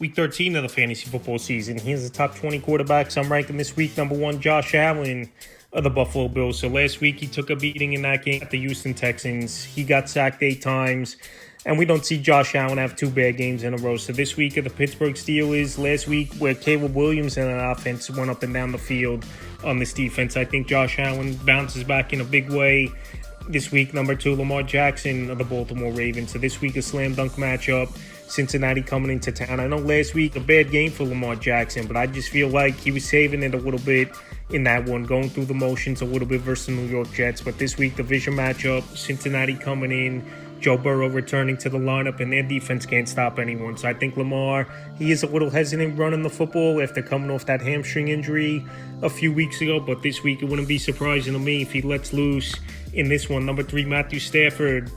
Week 13 of the fantasy football season. Here's the top 20 quarterbacks. I'm ranking this week. Number 1, Josh Allen of the Buffalo Bills. So last week he took a beating in that game at the Houston Texans. He got sacked 8 times. And we don't see Josh Allen have 2 bad games in a row. So this week at the Pittsburgh Steelers, last week where Caleb Williams and an offense went up and down the field on this defense, I think Josh Allen bounces back in a big way. This week, number 2, Lamar Jackson of the Baltimore Ravens. So this week, a slam dunk matchup. Cincinnati coming into town. I know last week, a bad game for Lamar Jackson, but I just feel like he was saving it a little bit in that one, going through the motions a little bit versus the New York Jets. But this week, division matchup, Cincinnati coming in, Joe Burrow returning to the lineup, and their defense can't stop anyone. So I think Lamar, he is a little hesitant running the football after coming off that hamstring injury a few weeks ago. But this week, it wouldn't be surprising to me if he lets loose in this one. Number 3, Matthew Stafford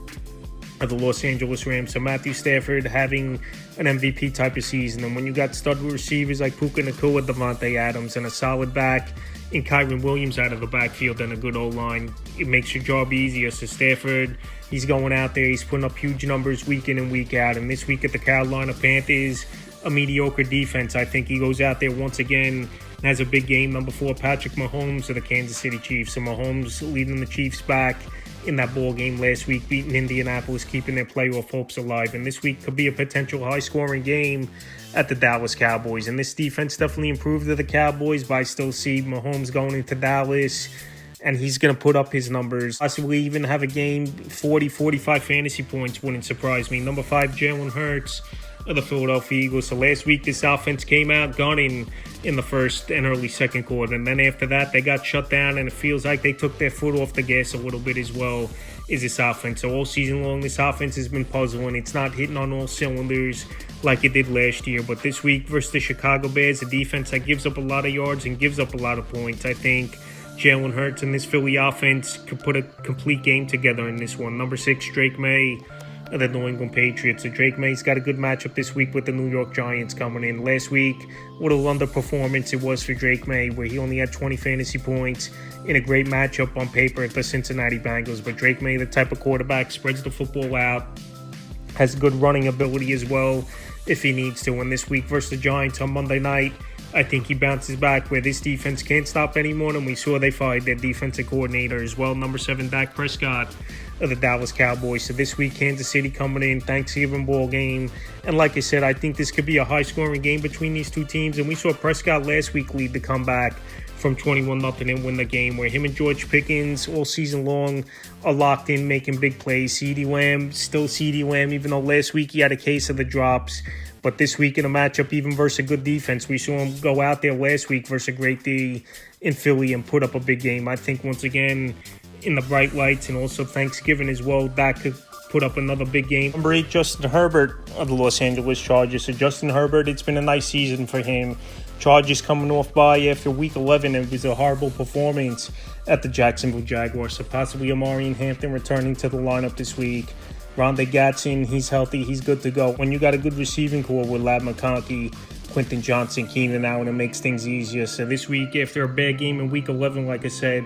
of the Los Angeles Rams. So Matthew Stafford having an MVP type of season. And when you got stud receivers like Puka Nacua, Devontae Adams, and a solid back in Kyren Williams out of the backfield and a good O-line, it makes your job easier. So Stafford, he's going out there, he's putting up huge numbers week in and week out. And this week at the Carolina Panthers, a mediocre defense. I think he goes out there once again and has a big game. Number 4, Patrick Mahomes of the Kansas City Chiefs. So Mahomes leading the Chiefs back in that ball game last week, beating Indianapolis, keeping their playoff hopes alive. And this week could be a potential high-scoring game at the Dallas Cowboys. And this defense definitely improved to the Cowboys, but I still see Mahomes going into Dallas, and he's going to put up his numbers. Possibly even have a game, 40, 45 fantasy points wouldn't surprise me. Number 5, Jalen Hurts of the Philadelphia Eagles. So last week, this offense came out gunning in the first and early second quarter. And then after that, they got shut down, and it feels like they took their foot off the gas a little bit as well, is this offense. So all season long, this offense has been puzzling. It's not hitting on all cylinders like it did last year. But this week versus the Chicago Bears, a defense that gives up a lot of yards and gives up a lot of points, I think Jalen Hurts and this Philly offense could put a complete game together in this one. Number 6, Drake May of the New England Patriots. So Drake May's got a good matchup this week with the New York Giants coming in. Last week, what a underperformance it was for Drake May, where he only had 20 fantasy points in a great matchup on paper at the Cincinnati Bengals. But Drake May, the type of quarterback, spreads the football out, has good running ability as well if he needs to. And this week versus the Giants on Monday night, I think he bounces back where this defense can't stop anyone, and we saw they fired their defensive coordinator as well. Number 7, Dak Prescott of the Dallas Cowboys. So this week, Kansas City coming in, Thanksgiving ball game. And like I said, I think this could be a high-scoring game between these two teams. And we saw Prescott last week lead the comeback from 21-0 and win the game, where him and George Pickens all season long are locked in, making big plays. CeeDee Lamb, still CeeDee Lamb, even though last week he had a case of the drops. But this week in a matchup, even versus a good defense, we saw him go out there last week versus a great D in Philly and put up a big game. I think once again, in the bright lights and also Thanksgiving as well, that could put up another big game. Number 8, Justin Herbert of the Los Angeles Chargers. So Justin Herbert, it's been a nice season for him. Chargers coming off by after week 11. It was a horrible performance at the Jacksonville Jaguars. So possibly Amari Hampton returning to the lineup this week. Rondé Gatson, he's healthy, he's good to go. When you got a good receiving core with Ladd McConkey, Quentin Johnson, Keenan Allen, it makes things easier. So this week, after a bad game in week 11, like I said,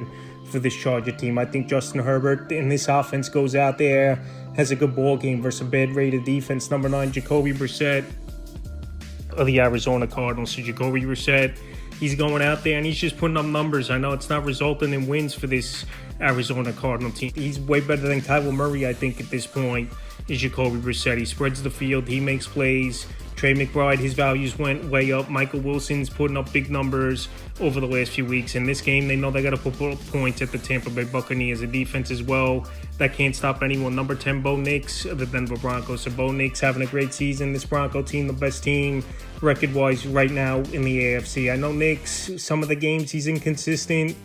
for this Charger team, I think Justin Herbert and this offense goes out there, has a good ball game versus a bad-rated defense. Number 9, Jacoby Brissett of the Arizona Cardinals. So Jacoby Brissett, he's going out there and he's just putting up numbers. I know it's not resulting in wins for this Arizona Cardinal team. He's way better than Kyler Murray, I think, at this point, is Jacoby Brissett. He spreads the field. He makes plays. Trey McBride, his values went way up. Michael Wilson's putting up big numbers over the last few weeks. In this game, they know they got to put points at the Tampa Bay Buccaneers. A defense as well that can't stop anyone. Number 10, Bo Nix of the Denver Broncos. So Bo Nix having a great season. This Bronco team, the best team record-wise right now in the AFC. I know Nix, some of the games he's inconsistent,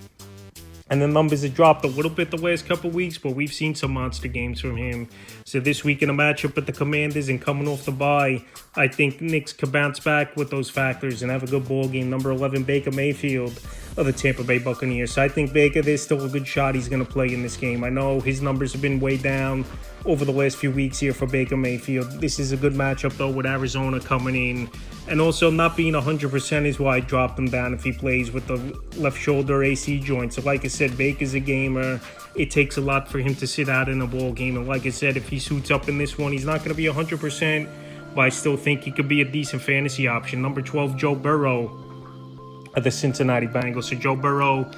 and the numbers have dropped a little bit the last couple weeks, but we've seen some monster games from him. So this week in a matchup with the Commanders and coming off the bye, I think Knicks could bounce back with those factors and have a good ball game. Number 11, Baker Mayfield of the Tampa Bay Buccaneers. So I think Baker, there's still a good shot he's going to play in this game. I know his numbers have been way down over the last few weeks here for Baker Mayfield. This is a good matchup, though, with Arizona coming in. And also not being 100% is why I dropped him down if he plays with the left shoulder AC joint. So like I said, Baker's a gamer. It takes a lot for him to sit out in a ball game. And like I said, if he suits up in this one, he's not going to be 100%. But but I still think he could be a decent fantasy option. Number 12, Joe Burrow of the Cincinnati Bengals. So Joe Burrow,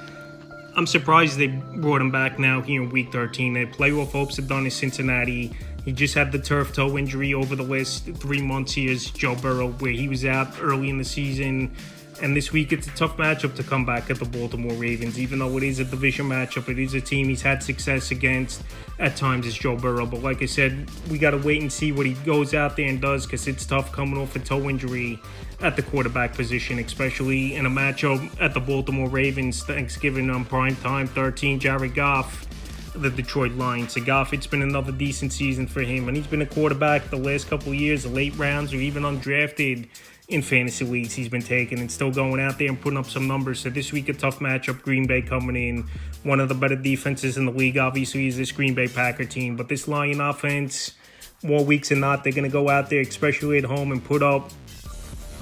I'm surprised they brought him back now here in Week 13. Their playoff hopes are done in Cincinnati. He just had the turf toe injury over the last 3 months. Here's Joe Burrow, where he was out early in the season. And this week, it's a tough matchup to come back at the Baltimore Ravens. Even though it is a division matchup, it is a team he's had success against at times, is Joe Burrow. But like I said, we got to wait and see what he goes out there and does, because it's tough coming off a toe injury at the quarterback position, especially in a matchup at the Baltimore Ravens. Thanksgiving on prime time, 13, Jared Goff, the Detroit Lions. So Goff, it's been another decent season for him, and he's been a quarterback the last couple of years, the late rounds or even undrafted in fantasy leagues he's been taking, and still going out there and putting up some numbers. So this week, a tough matchup. Green Bay coming in, one of the better defenses in the league, obviously, is this Green Bay Packer team. But this Lion offense, more weeks than not, they're going to go out there, especially at home, and put up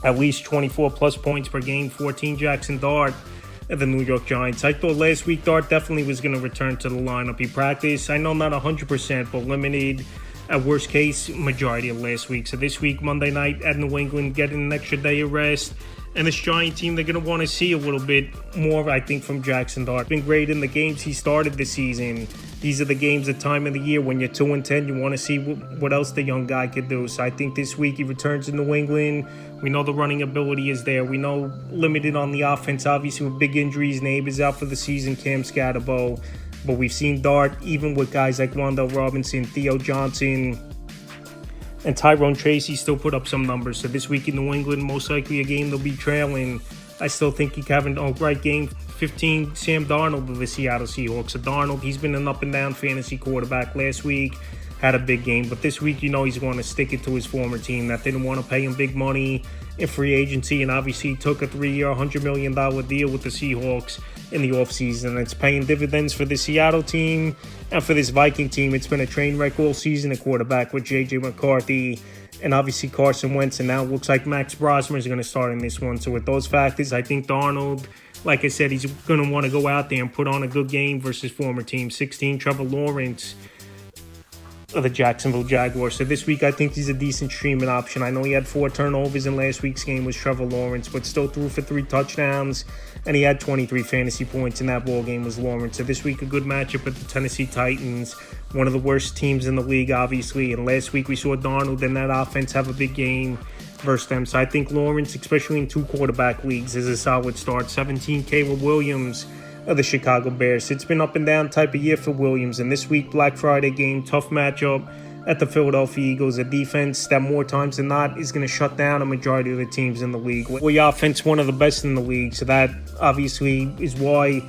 at least 24-plus points per game. 14, Jackson Dart of the New York Giants. I thought last week Dart definitely was going to return to the lineup. He practiced, I know not 100%, but limited at worst case majority of last week. So this week, Monday night at New England, getting an extra day of rest. And this Giant team, they're going to want to see a little bit more, I think, from Jackson Dart. Been great in the games he started this season. These are the games at time of the year when you're 2-10. You want to see what else the young guy could do. So I think this week he returns to New England. We know the running ability is there. We know limited on the offense, obviously, with big injuries. Neighbors out for the season, Cam Scatterbo. But we've seen Dart, even with guys like Wan'Dale Robinson, Theo Johnson, and Tyrone Tracy, still put up some numbers. So this week in New England, most likely a game they'll be trailing. I still think he can have an outright game. 15, Sam Darnold of the Seattle Seahawks. So Darnold, he's been an up-and-down fantasy quarterback. Last week, had a big game. But this week, he's going to stick it to his former team that didn't want to pay him big money in free agency. And obviously, he took a 3-year, $100 million deal with the Seahawks in the offseason. It's paying dividends for the Seattle team. And for this Viking team, it's been a train wreck all season at quarterback with J.J. McCarthy and obviously Carson Wentz. And now it looks like Max Brosmer is going to start in this one. So with those factors, I think Darnold, like I said, he's going to want to go out there and put on a good game versus former team. 16, Trevor Lawrence of the Jacksonville Jaguars. So this week, I think he's a decent streaming option. I know he had 4 turnovers in last week's game was Trevor Lawrence, but still threw for 3 touchdowns, and he had 23 fantasy points in that ball game was Lawrence. So this week, a good matchup with the Tennessee Titans, one of the worst teams in the league, obviously. And last week, we saw Darnold and that offense have a big game versus them. So I think Lawrence, especially in 2 quarterback leagues, is a solid start. 17, Caleb Williams of the Chicago Bears. It's been up and down type of year for Williams. And this week, Black Friday game, tough matchup at the Philadelphia Eagles, a defense that more times than not is going to shut down a majority of the teams in the league. The offense, one of the best in the league. So that obviously is why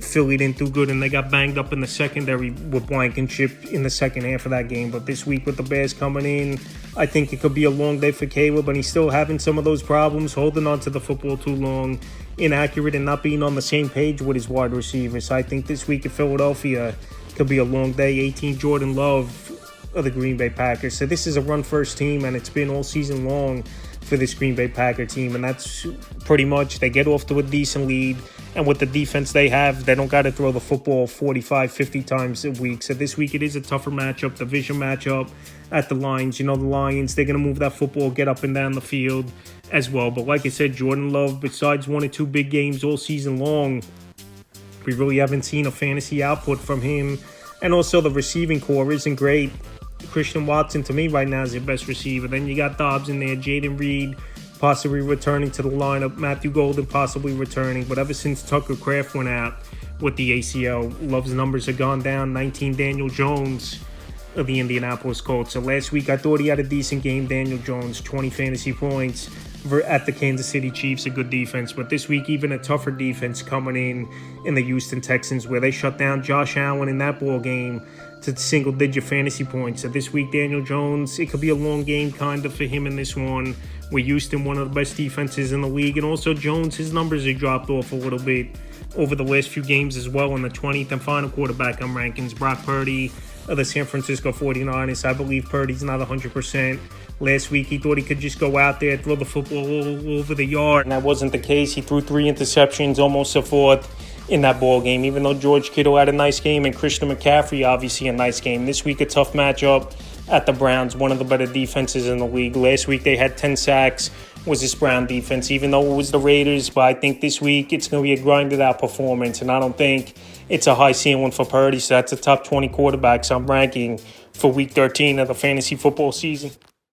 Philly didn't do good, and they got banged up in the secondary with Blankenship in the second half of that game. But this week with the Bears coming in, I think it could be a long day for Caleb, and he's still having some of those problems, holding on to the football too long, inaccurate, and not being on the same page with his wide receivers. So I think this week in Philadelphia could be a long day. 18, Jordan Love of the Green Bay Packers. So this is a run-first team, and it's been all season long for this Green Bay Packer team, and that's pretty much, they get off to a decent lead, and with the defense they have, they don't got to throw the football 45, 50 times a week. So this week it is a tougher matchup, division matchup at the Lions. The Lions, they're going to move that football, get up and down the field as well. But like I said, Jordan Love, besides 1 or 2 big games all season long, we really haven't seen a fantasy output from him. And also the receiving core isn't great. Christian Watson, to me, right now is your best receiver. Then you got Dobbs in there, Jaden Reed possibly returning to the lineup, Matthew Golden possibly returning. But ever since Tucker Kraft went out with the ACL, Love's numbers have gone down. 19, Daniel Jones of the Indianapolis Colts. So last week, I thought he had a decent game. Daniel Jones, 20 fantasy points at the Kansas City Chiefs, a good defense. But this week, even a tougher defense coming in the Houston Texans, where they shut down Josh Allen in that ball game to single-digit fantasy points. So this week, Daniel Jones, it could be a long game kind of for him in this one. With Houston, one of the best defenses in the league. And also Jones, his numbers have dropped off a little bit over the last few games as well. In the 20th and final quarterback on rankings, Brock Purdy of the San Francisco 49ers. I believe Purdy's not 100%. Last week, he thought he could just go out there, throw the football all over the yard. And that wasn't the case. He threw 3 interceptions, almost a 4th in that ball game, even though George Kittle had a nice game and Christian McCaffrey, obviously, a nice game. This week, a tough matchup at the Browns, one of the better defenses in the league. Last week they had 10 sacks, was this Brown defense, even though it was the Raiders. But I think this week it's going to be a grinded out performance, and I don't think it's a high ceiling for Purdy. So that's a top 20 quarterbacks I'm ranking for week 13 of the fantasy football season.